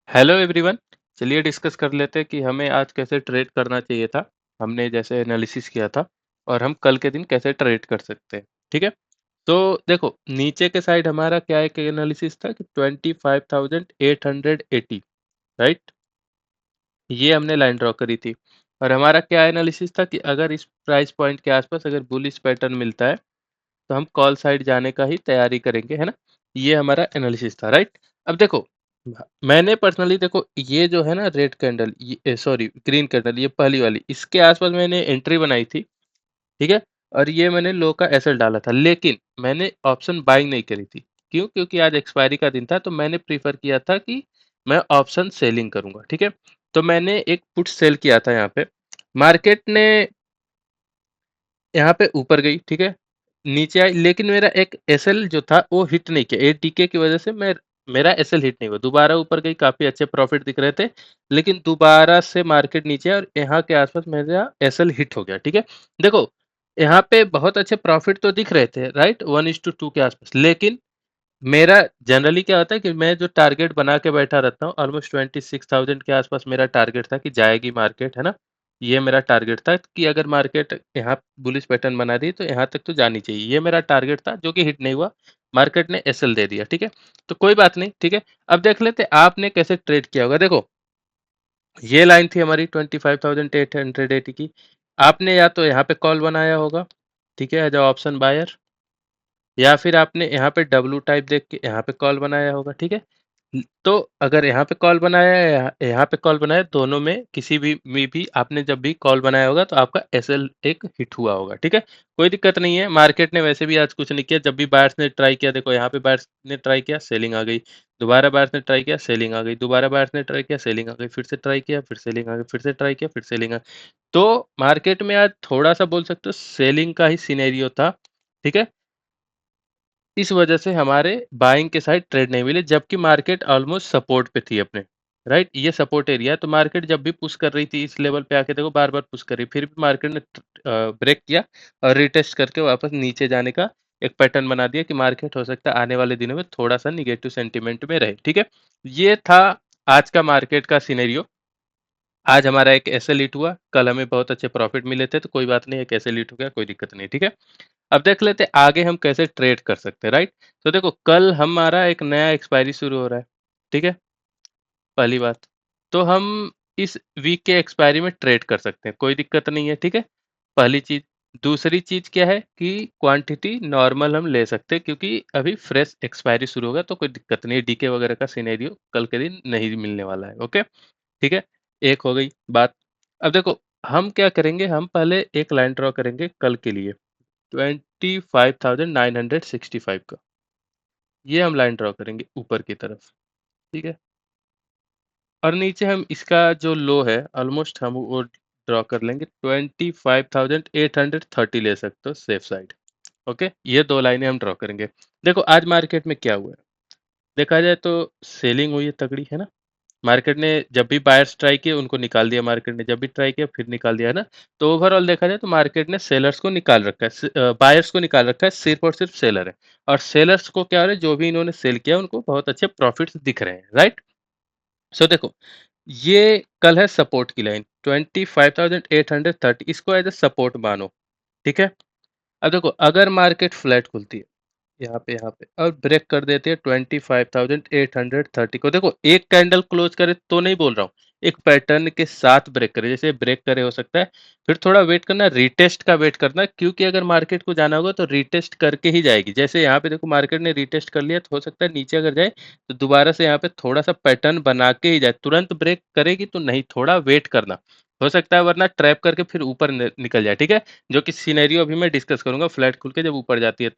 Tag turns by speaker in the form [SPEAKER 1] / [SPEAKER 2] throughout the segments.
[SPEAKER 1] Hello everyone. चलिए discuss कर लेते हैं कि हमें आज कैसे ट्रेड करना चाहिए था। हमने जैसे एनालिसिस किया था और हम कल के दिन कैसे ट्रेड कर सकते हैं। ठीक है। तो देखो नीचे के साइड हमारा क्या एक एनालिसिस था कि 25,880, राइट। ये हमने लाइन ड्रॉ करी थी और हमारा क्या एनालिसिस था कि अगर इस प्राइस पॉइंट के आसपास अगर बुलिश पैटर्न मिलता है तो हम कॉल साइड जाने का ही तैयारी करेंगे, है ना। ये हमारा एनालिसिस था, राइट। अब देखो मैंने पर्सनली देखो ये जो है ना रेड कैंडल, ये सॉरी ग्रीन कैंडल, ये पहली वाली, इसके आसपास मैंने एंट्री बनाई थी। ठीक है। और ये मैंने लो का एसएल डाला था, लेकिन मैंने ऑप्शन बाइंग नहीं करी थी। क्यों? क्योंकि आज एक्सपायरी का दिन था, तो मैंने प्रीफर किया था कि मैं ऑप्शन सेलिंग करूंगा। ठीक है। तो मैंने एक पुट सेल किया था यहाँ पे। मार्केट ने यहाँ पे ऊपर गई, ठीक है, नीचे आई, लेकिन मेरा एक एसएल जो था वो हिट नहीं किया। एडीके की वजह से मेरा एसएल हिट नहीं हुआ। दोबारा ऊपर गई, काफी अच्छे प्रॉफिट दिख रहे थे, लेकिन दोबारा से मार्केट नीचे और यहाँ के आसपास मेरा एसएल हिट हो गया। ठीक है। देखो यहाँ पे बहुत अच्छे प्रॉफिट तो दिख रहे थे, राइट, 1:2 के आसपास, लेकिन मेरा जनरली क्या होता है कि मैं जो टारगेट बना के बैठा रहता हूँ, ऑलमोस्ट 26,000 के आसपास मेरा टारगेट था कि जाएगी मार्केट, है ना। ये मेरा टारगेट था कि अगर मार्केट यहाँ बुलिश पैटर्न बना दी तो यहाँ तक तो जानी चाहिए। ये मेरा टारगेट था जो कि हिट नहीं हुआ। मार्केट ने एसएल दे दिया। ठीक है। तो कोई बात नहीं। ठीक है। अब देख लेते आपने कैसे ट्रेड किया होगा। देखो ये लाइन थी हमारी 25,880 की। आपने या तो यहाँ पे कॉल बनाया होगा, ठीक है, एज ऑप्शन बायर, या फिर आपने यहाँ पे डब्लू टाइप देख के यहाँ पे कॉल बनाया होगा। ठीक है। तो अगर यहाँ पे कॉल बनाया है या यहाँ पे कॉल बनाया, दोनों में किसी भी में भी आपने जब भी कॉल बनाया होगा तो आपका एसएल एक हिट हुआ होगा। ठीक है। कोई दिक्कत नहीं है। मार्केट ने वैसे भी आज कुछ नहीं किया। जब भी बायर्स ने ट्राई किया, देखो यहाँ पे बायर्स ने ट्राई किया, सेलिंग आ गई। दोबारा बायर्स ने ट्राई किया, सेलिंग आ गई। दोबारा बायर्स ने ट्राई किया, सेलिंग आ गई। फिर से ट्राई किया, फिर सेलिंग आ गई। फिर से ट्राई किया, फिर सेलिंग आ गई। तो मार्केट में आज थोड़ा सा बोल सकते हो सेलिंग का ही सिनेरियो था। ठीक है। इस वजह से हमारे बाइंग के साइड ट्रेड नहीं मिले, जबकि मार्केट ऑलमोस्ट सपोर्ट पे थी अपने, राइट। ये सपोर्ट एरिया है, तो मार्केट जब भी पुश कर रही थी इस लेवल पे आके, देखो बार बार पुश कर रही, फिर भी मार्केट ने ब्रेक किया और रिटेस्ट करके वापस नीचे जाने का एक पैटर्न बना दिया कि मार्केट हो सकता है आने वाले दिनों में थोड़ा सा निगेटिव सेंटीमेंट में रहे। ठीक है। ये था आज का मार्केट का सिनेरियो। आज हमारा एक एसएल हिट हुआ, कल हमें बहुत अच्छे प्रॉफिट मिले थे, तो कोई बात नहीं, एक एसएल हिट हो गया, कोई दिक्कत नहीं। ठीक है। अब देख लेते हैं आगे हम कैसे ट्रेड कर सकते हैं, राइट। तो देखो कल हमारा एक नया एक्सपायरी शुरू हो रहा है। ठीक है। पहली बात, तो हम इस वीक के एक्सपायरी में ट्रेड कर सकते हैं, कोई दिक्कत नहीं है। ठीक है। पहली चीज। दूसरी चीज क्या है कि क्वांटिटी नॉर्मल हम ले सकते हैं, क्योंकि अभी फ्रेश एक्सपायरी शुरू होगा, तो कोई दिक्कत नहीं है। डीके वगैरह का सिनेरियो कल के दिन नहीं मिलने वाला है। ओके। ठीक है। एक हो गई बात। अब देखो हम क्या करेंगे, हम पहले एक लाइन ड्रॉ करेंगे कल के लिए 25,965 का। ये हम लाइन ड्रॉ करेंगे ऊपर की तरफ। ठीक है। और नीचे हम इसका जो लो है ऑलमोस्ट हम वो ड्रॉ कर लेंगे, 25,830 ले सकते हो सेफ साइड। ओके। ये दो लाइनें हम ड्रॉ करेंगे। देखो आज मार्केट में क्या हुआ है, देखा जाए तो सेलिंग हुई है तगड़ी, है ना। मार्केट ने जब भी बायर्स ट्राई किए उनको निकाल दिया, मार्केट ने जब भी ट्राई किया फिर निकाल दिया, है ना। तो ओवरऑल देखा जाए तो मार्केट ने सेलर्स को निकाल रखा है, बायर्स को निकाल रखा है, सिर्फ और सिर्फ सेलर है। और सेलर्स को क्या हो रहा है, जो भी इन्होंने सेल किया उनको बहुत अच्छे प्रॉफिट्स दिख रहे हैं, राइट। सो देखो ये कल है सपोर्ट की लाइन 25,830, इसको एज ए सपोर्ट मानो। ठीक है। अब देखो अगर मार्केट फ्लैट खुलती है यहाँ पे और ब्रेक कर देते हैं 25,830 को, देखो एक कैंडल क्लोज करे तो नहीं बोल रहा हूँ, एक पैटर्न के साथ ब्रेक करे, जैसे ब्रेक करे हो सकता है, फिर थोड़ा वेट करना, रीटेस्ट का वेट करना, क्योंकि अगर मार्केट को जाना होगा तो रीटेस्ट करके ही जाएगी। जैसे यहाँ पे देखो मार्केट ने रीटेस्ट कर लिया, तो हो सकता है नीचे अगर जाए तो दोबारा से यहाँ पे थोड़ा सा पैटर्न बना के ही जाए। तुरंत ब्रेक करेगी तो नहीं, थोड़ा वेट करना, हो सकता है वरना ट्रैप करके फिर ऊपर निकल जाए। ठीक है। जो कि सिनेरियो अभी मैं डिस्कस करूंगा फ्लैट खुल के जब ऊपर जाती है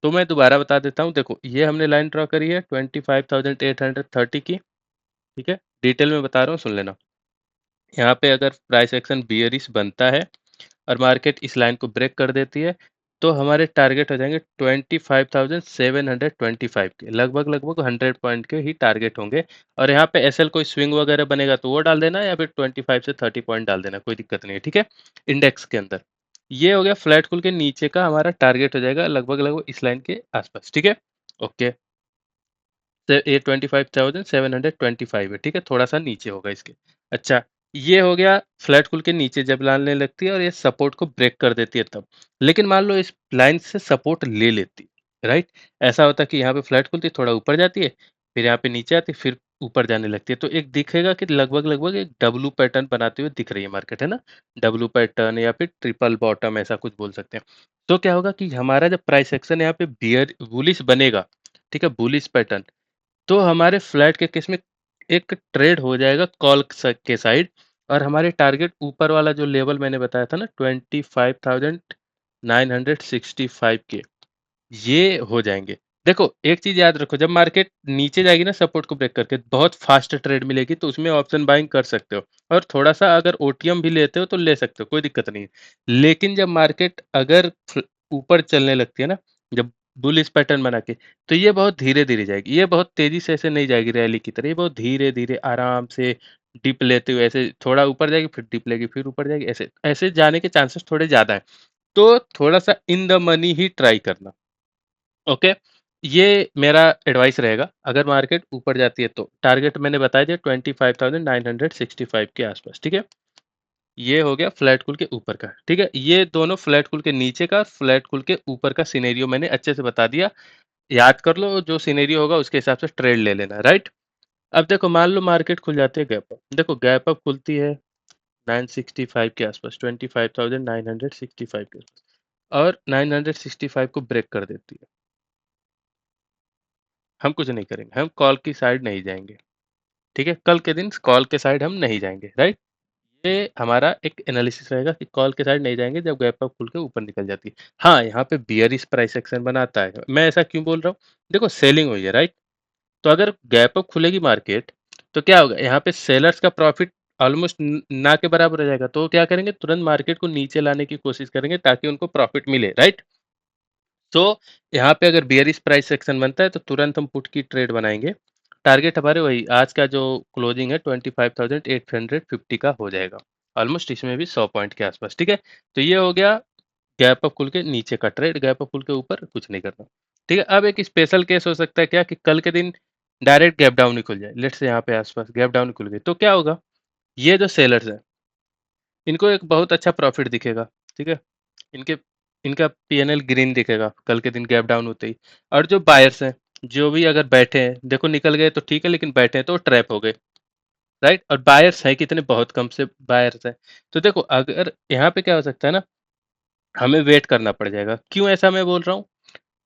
[SPEAKER 1] तो मैं दोबारा बता देता हूँ। देखो ये हमने लाइन ड्रॉ करी है 25,830 की। ठीक है। डिटेल में बता रहा हूँ, सुन लेना। यहाँ पे अगर प्राइस एक्शन बियरिश बनता है और मार्केट इस लाइन को ब्रेक कर देती है, तो हमारे टारगेट हो जाएंगे 25,725 के, लगभग लगभग 100 पॉइंट के ही टारगेट होंगे। और यहाँ पे एसएल कोई स्विंग वगैरह बनेगा तो वो डाल देना, या फिर 25 से 30 पॉइंट डाल देना, कोई दिक्कत नहीं है। ठीक है। इंडेक्स के अंदर ये हो गया फ्लैट खुल के नीचे का हमारा टारगेट हो जाएगा लगभग लगभग इस लाइन के आसपास। ठीक है। ओके। ये 25,725 है, ठीक है, थोड़ा सा नीचे होगा इसके। अच्छा, ये हो गया फ्लैट खुल के नीचे जब लाने लगती है और ये सपोर्ट को ब्रेक कर देती है तब। लेकिन मान लो इस लाइन से सपोर्ट ले लेती, राइट? ऐसा होता है कि यहाँ पे फ्लैट खुलती है, थोड़ा ऊपर जाती है, फिर यहाँ पे नीचे आती है, फिर ऊपर जाने लगती है। तो एक दिखेगा कि लगभग-लगभग एक डब्लू पैटर्न बनाते हुए दिख रही है मार्केट, है ना? डब्लू पैटर्न या फिर ट्रिपल बॉटम ऐसा कुछ बोल सकते हैं। तो क्या होगा कि हमारा जब प्राइस एक्शन यहाँ पे बियर बुलिश बनेगा, ठीक है, बुलिश पैटर्न, तो हमारे फ्लैट के केस में एक ट्रेड हो जाएगा कॉल के साइड, और हमारे टारगेट ऊपर वाला जो लेवल मैंने बताया था ना 25,965 के, ये हो जाएंगे। देखो एक चीज याद रखो, जब मार्केट नीचे जाएगी ना सपोर्ट को ब्रेक करके, बहुत फास्ट ट्रेड मिलेगी, तो उसमें ऑप्शन बाइंग कर सकते हो, और थोड़ा सा अगर ओटीएम भी लेते हो तो ले सकते हो, कोई दिक्कत नहीं है। लेकिन जब मार्केट अगर ऊपर चलने लगती है ना, जब बुलिश पैटर्न बना के, तो ये बहुत धीरे धीरे जाएगी, ये बहुत तेजी से ऐसे नहीं जाएगी रैली की तरह, ये बहुत धीरे धीरे आराम से डिप लेते हुए ऐसे थोड़ा ऊपर जाएगी, फिर डिप लेगी, फिर ऊपर जाएगी, ऐसे ऐसे जाने के चांसेस थोड़े ज्यादा है। तो थोड़ा सा in the money he try करना। ओके, ये मेरा एडवाइस रहेगा। अगर मार्केट ऊपर जाती है तो टारगेट मैंने बताया दिया 25,965 के आसपास, ठीक है। ये हो गया फ्लैट कूल के ऊपर का, ठीक है। ये दोनों फ्लैट कूल के नीचे का, फ्लैट कूल के ऊपर का सिनेरियो मैंने अच्छे से बता दिया। याद कर लो, जो सिनेरियो होगा उसके हिसाब से ट्रेड ले लेना, राइट। अब देखो मान लो मार्केट खुल जाती है गैप अप, देखो गैप अप खुलती है 965 के आसपास, 25,965 के आसपास, और 965 को ब्रेक कर देती है। हम कुछ नहीं करेंगे, हम कॉल की साइड नहीं जाएंगे, ठीक है। कल के दिन कॉल के साइड हम नहीं जाएंगे, राइट। ये हमारा एक एनालिसिस रहेगा कि कॉल के साइड नहीं जाएंगे जब गैप अप खुल के ऊपर निकल जाती है। हाँ, यहाँ पे बियरिश प्राइस एक्शन बनाता है, मैं ऐसा क्यों बोल रहा हूँ, देखो सेलिंग हुई है, राइट। तो अगर गैप अप खुलेगी मार्केट, तो क्या होगा, यहाँ पे सेलर्स का प्रॉफिट ऑलमोस्ट ना के बराबर हो जाएगा, तो क्या करेंगे, तुरंत मार्केट को नीचे लाने की कोशिश करेंगे ताकि उनको प्रॉफिट मिले, राइट। तो यहाँ पे अगर बियरिश प्राइस सेक्शन बनता है तो तुरंत हम पुट की ट्रेड बनाएंगे। टारगेट हमारे वही आज का जो क्लोजिंग है 25,850 का हो जाएगा, ऑलमोस्ट इसमें भी 100 पॉइंट के आसपास, ठीक है। तो ये हो गया गैप अप खुल के नीचे का ट्रेड, गैप अप खुल के ऊपर कुछ नहीं करना, ठीक है। अब एक स्पेशल केस हो सकता है क्या, कि कल के दिन डायरेक्ट गैप डाउन ही खुल जाए, लेट्स से यहाँ पे आसपास गैप डाउन खुल गई, तो क्या होगा, ये जो सेलर्स है इनको एक बहुत अच्छा प्रॉफिट दिखेगा, ठीक है। इनके इनका पीएनएल ग्रीन दिखेगा कल के दिन गैप डाउन होते ही। और जो बायर्स हैं, जो भी अगर बैठे हैं, देखो निकल गए तो ठीक है, लेकिन बैठे हैं तो ट्रैप हो गए, राइट। और बायर्स हैं कितने, बहुत कम से बायर्स हैं। तो देखो अगर यहाँ पे क्या हो सकता है ना, हमें वेट करना पड़ जाएगा। क्यों ऐसा मैं बोल रहा हूँ,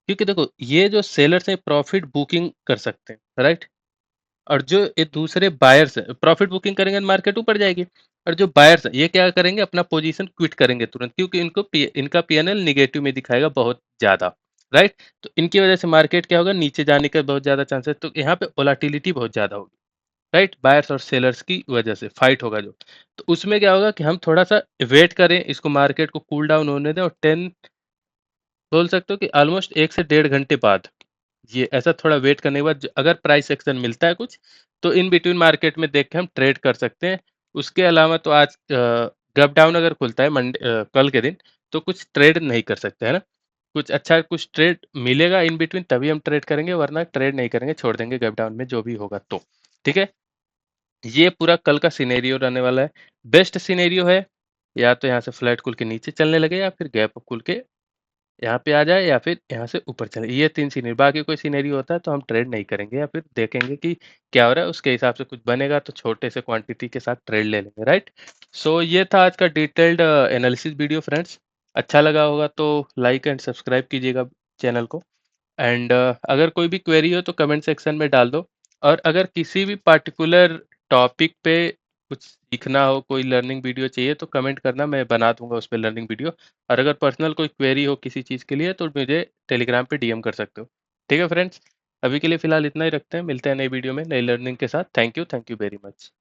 [SPEAKER 1] क्योंकि देखो ये जो सेलर्स हैं प्रॉफिट बुकिंग कर सकते हैं, राइट। और जो ये दूसरे बायर्स हैं प्रॉफिट बुकिंग करेंगे तो मार्केट ऊपर जाएगी, और जो बायर्स हैं ये क्या करेंगे, अपना पोजीशन क्विट करेंगे तुरंत, क्योंकि इनका पीएनएल निगेटिव में दिखाएगा बहुत ज्यादा, राइट। तो इनकी वजह से मार्केट क्या होगा, नीचे जाने का बहुत ज्यादा चांसेस, तो यहाँ पे वोलाटिलिटी बहुत ज्यादा होगी, राइट। बायर्स और सेलर्स की वजह से फाइट होगा जो, तो उसमें क्या होगा कि हम थोड़ा सा वेट करें, इसको मार्केट को कूल डाउन होने दें, और 10 बोल सकते हो कि ऑलमोस्ट 1 से 1.5 घंटे बाद, ये ऐसा थोड़ा वेट करने के बाद अगर प्राइस एक्शन मिलता है कुछ, तो इन बिटवीन मार्केट में देख के हम ट्रेड कर सकते हैं। उसके अलावा तो आज गैप डाउन अगर खुलता है कल के दिन, तो कुछ ट्रेड नहीं कर सकते, है ना। कुछ अच्छा कुछ ट्रेड मिलेगा इन बिटवीन तभी हम ट्रेड करेंगे, वरना ट्रेड नहीं करेंगे, छोड़ देंगे गैप डाउन में जो भी होगा तो, ठीक है। ये पूरा कल का सिनेरियो रहने वाला है। बेस्ट सिनेरियो है या तो यहाँ से फ्लैट खुल के नीचे चलने लगे, या फिर गैप खुल के यहाँ पे आ जाए, या फिर यहाँ से ऊपर चले, ये 3 सिनेरियो। बाकी कोई सिनेरियो होता है तो हम ट्रेड नहीं करेंगे, या फिर देखेंगे कि क्या हो रहा है, उसके हिसाब से कुछ बनेगा तो छोटे से क्वांटिटी के साथ ट्रेड ले लेंगे, राइट। सो ये था आज का डिटेल्ड एनालिसिस वीडियो फ्रेंड्स। अच्छा लगा होगा तो लाइक एंड सब्सक्राइब कीजिएगा चैनल को। एंड अगर कोई भी क्वेरी हो तो कमेंट सेक्शन में डाल दो। और अगर किसी भी पर्टिकुलर टॉपिक पे कुछ सीखना हो, कोई लर्निंग वीडियो चाहिए, तो कमेंट करना, मैं बना दूंगा उस पर लर्निंग वीडियो। और अगर पर्सनल कोई क्वेरी हो किसी चीज़ के लिए तो मुझे टेलीग्राम पे डीएम कर सकते हो, ठीक है फ्रेंड्स। अभी के लिए फ़िलहाल इतना ही रखते हैं, मिलते हैं नई वीडियो में नई लर्निंग के साथ। Thank you very much.